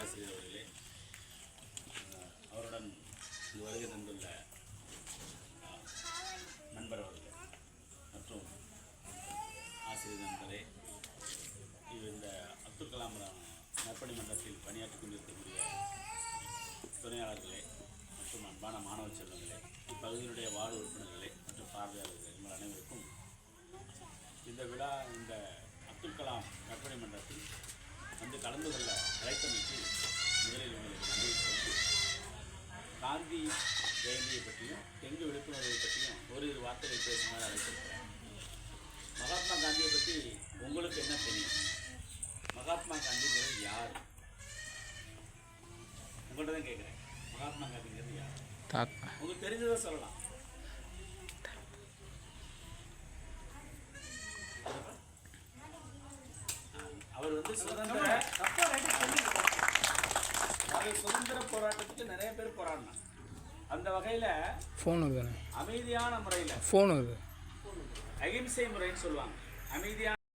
பேராசிரியர் அவர்களே, அவருடன் வருகை தந்துள்ள நண்பர் அவர்களே மற்றும் ஆசிரியர் நண்பரே, இந்த அப்துல் கலாம் நற்பணி மன்றத்தில் பணியாற்றிக் கொண்டிருக்கக்கூடிய துணையாளர்களே மற்றும் அன்பான மாணவ செல்வங்களே, இப்பகுதியினுடைய வார்டு உறுப்பினர்களே மற்றும் பார்வையாளர்களே, உங்கள் அனைவருக்கும் இந்த அப்துல் கலாம் நற்பணி மன்றத்தில் வந்து கலந்து கொள்ள அழைத்தமைக்கு முதலில் உங்களுக்கு நன்றி சொல்லி, காந்தி ஜெயந்தியை பற்றியும் டெங்கு விழிப்புணர்வை பற்றியும் ஓரிரு வார்த்தைகள் பேசுமாறு அழைத்திருக்கிறேன். மகாத்மா காந்தியை பற்றி உங்களுக்கு என்ன தெரியும்? மகாத்மா காந்திங்கிறது யார்? உங்கள்கிட்ட தான் கேட்குறேன். மகாத்மா காந்திங்கிறது யார்? உங்களுக்கு தெரிஞ்சதை சொல்லலாம். அவர் வந்து சுதந்திர போராட்டத்துக்கு நிறைய பேர் போராடினாங்க. அந்த வகையில் அமைதியான முறையில் அகிம்சை முறைன்னு சொல்லுவாங்க. அமைதியான